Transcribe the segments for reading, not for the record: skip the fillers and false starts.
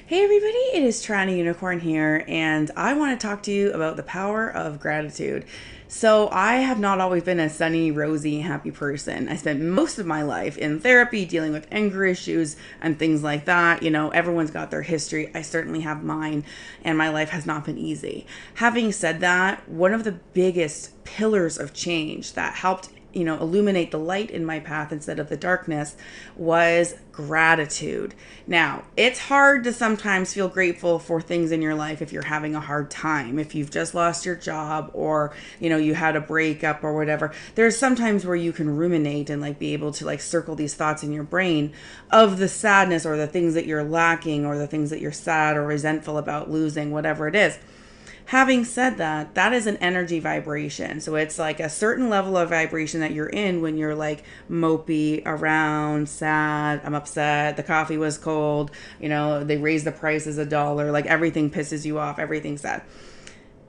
Hey everybody, it is TorontoUnicorn here, and I want to talk to you about the power of gratitude. So, I have not always been a sunny, rosy, happy person. I spent most of my life in therapy dealing with anger issues and things like that. You know, everyone's got their history. I certainly have mine, and my life has not been easy. Having said that, one of the biggest pillars of change that helped illuminate the light in my path instead of the darkness was gratitude. Now, it's hard to sometimes feel grateful for things in your life if you're having a hard time, if you've just lost your job or, you had a breakup or whatever. There's sometimes where you can ruminate and be able to circle these thoughts in your brain of the sadness or the things that you're lacking or the things that you're sad or resentful about losing, whatever it is. Having said that, that is an energy vibration. So it's like a certain level of vibration that you're in when you're mopey, around, sad, I'm upset, the coffee was cold, they raised the prices $1, everything pisses you off, everything's sad.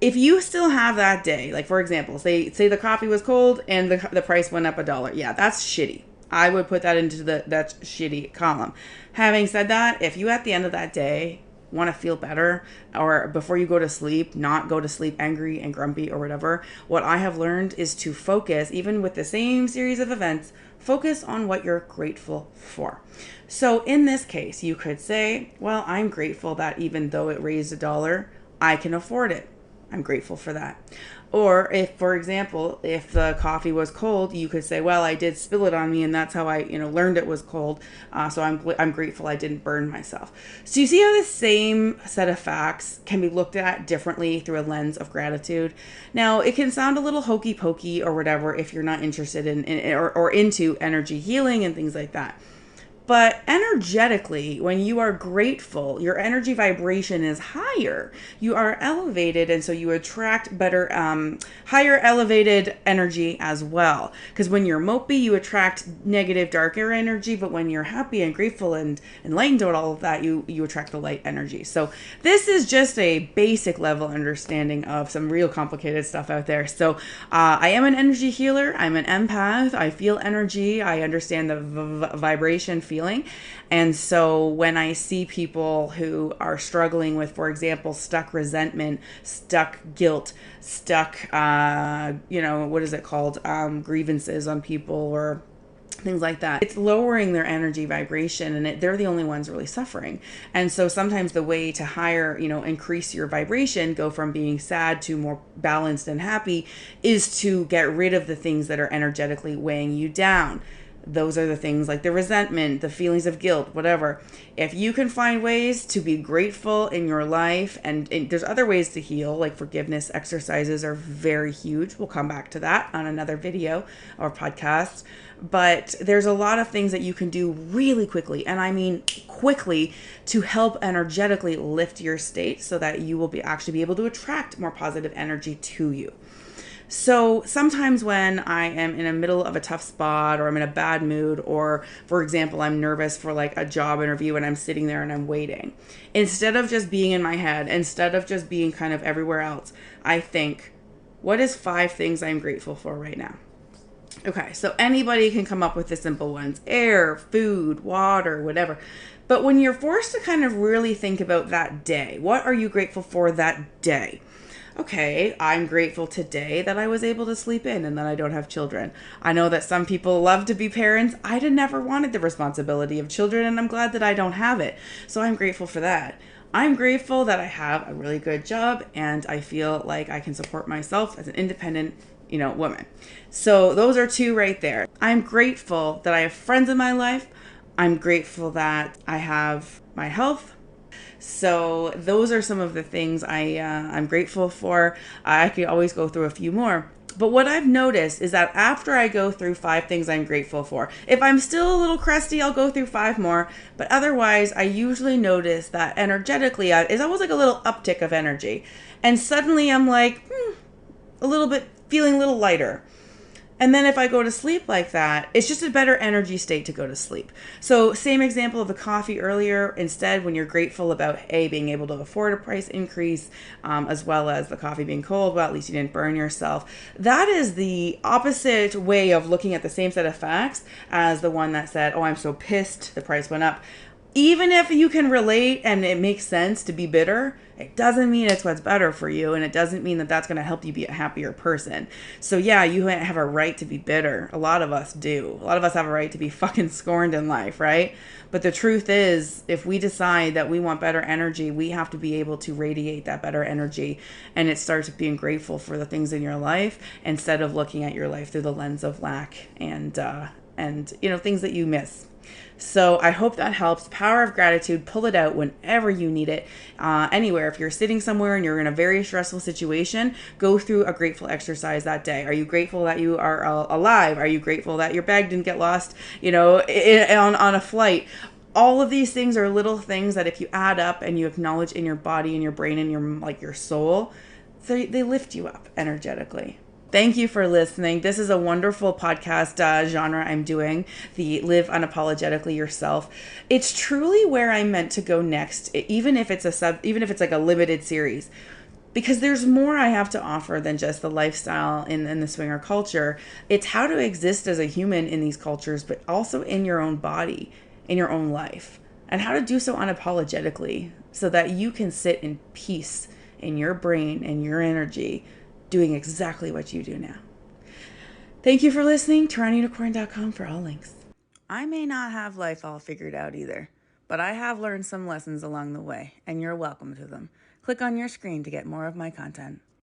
If you still have that day, for example, say the coffee was cold and the price went up $1. Yeah, that's shitty. I would put that into that shitty column. Having said that, if you at the end of that day want to feel better, or before you go to sleep, not go to sleep angry and grumpy or whatever, what I have learned is to focus, even with the same series of events, focus on what you're grateful for. So in this case, you could say, well, I'm grateful that even though it raised $1, I can afford it. I'm grateful for that. Or if, for example, if the coffee was cold, you could say, well, I did spill it on me and that's how I, learned it was cold. So I'm grateful I didn't burn myself. So you see how the same set of facts can be looked at differently through a lens of gratitude. Now, it can sound a little hokey pokey or whatever if you're not interested in or into energy healing and things like that. But energetically, when you are grateful, your energy vibration is higher. You are elevated, and so you attract better, higher elevated energy as well. Because when you're mopey, you attract negative, darker energy. But when you're happy and grateful and enlightened about all of that, you attract the light energy. So this is just a basic level understanding of some real complicated stuff out there. So I am an energy healer. I'm an empath. I feel energy. I understand the vibration feeling. And so when I see people who are struggling with, for example, stuck resentment, stuck guilt, stuck, what is it called? Grievances on people or things like that. It's lowering their energy vibration, and they're the only ones really suffering. And so sometimes the way to increase your vibration, go from being sad to more balanced and happy, is to get rid of the things that are energetically weighing you down. Those are the things like the resentment, the feelings of guilt, whatever. If you can find ways to be grateful in your life, and there's other ways to heal, like forgiveness exercises are very huge. We'll come back to that on another video or podcast. But there's a lot of things that you can do really quickly, and I mean quickly, to help energetically lift your state so that you will actually be able to attract more positive energy to you. So sometimes when I am in the middle of a tough spot, or I'm in a bad mood, or for example, I'm nervous for a job interview and I'm sitting there and I'm waiting, instead of just being in my head, instead of just being kind of everywhere else, I think, what is 5 things I'm grateful for right now? Okay, so anybody can come up with the simple ones: air, food, water, whatever. But when you're forced to kind of really think about that day, what are you grateful for that day? Okay, I'm grateful today that I was able to sleep in and that I don't have children. I know that some people love to be parents. I never wanted the responsibility of children, and I'm glad that I don't have it. So I'm grateful for that. I'm grateful that I have a really good job and I feel like I can support myself as an independent, woman. So those are 2 right there. I'm grateful that I have friends in my life. I'm grateful that I have my health. So those are some of the things I'm grateful for. I could always go through a few more. But what I've noticed is that after I go through 5 things I'm grateful for, if I'm still a little crusty, I'll go through 5 more. But otherwise, I usually notice that energetically, it's almost like a little uptick of energy. And suddenly I'm a little bit, feeling a little lighter. And then if I go to sleep like that, it's just a better energy state to go to sleep. So same example of the coffee earlier. Instead, when you're grateful about being able to afford a price increase, as well as the coffee being cold, well, at least you didn't burn yourself. That is the opposite way of looking at the same set of facts as the one that said, oh, I'm so pissed, the price went up. even if you can relate and it makes sense to be bitter, it doesn't mean it's what's better for you. And it doesn't mean that that's going to help you be a happier person. So yeah, you have a right to be bitter. A lot of us do. A lot of us have a right to be fucking scorned in life, right? But the truth is, if we decide that we want better energy, we have to be able to radiate that better energy. And it starts with being grateful for the things in your life instead of looking at your life through the lens of lack and things that you miss. So I hope that helps. Power of gratitude, pull it out whenever you need it. Anywhere. If you're sitting somewhere and you're in a very stressful situation, go through a grateful exercise that day. Are you grateful that you are alive? Are you grateful that your bag didn't get lost, on a flight? All of these things are little things that if you add up and you acknowledge in your body and your brain and your soul, they lift you up energetically. Thank you for listening. This is a wonderful podcast genre I'm doing, the Live Unapologetically Yourself. It's truly where I'm meant to go next, even if it's like a limited series, because there's more I have to offer than just the lifestyle in the swinger culture. It's how to exist as a human in these cultures, but also in your own body, in your own life, and how to do so unapologetically so that you can sit in peace in your brain and your energy, doing exactly what you do now. Thank you for listening. TorontoUnicorn.com for all links. I may not have life all figured out either, but I have learned some lessons along the way, and you're welcome to them. Click on your screen to get more of my content.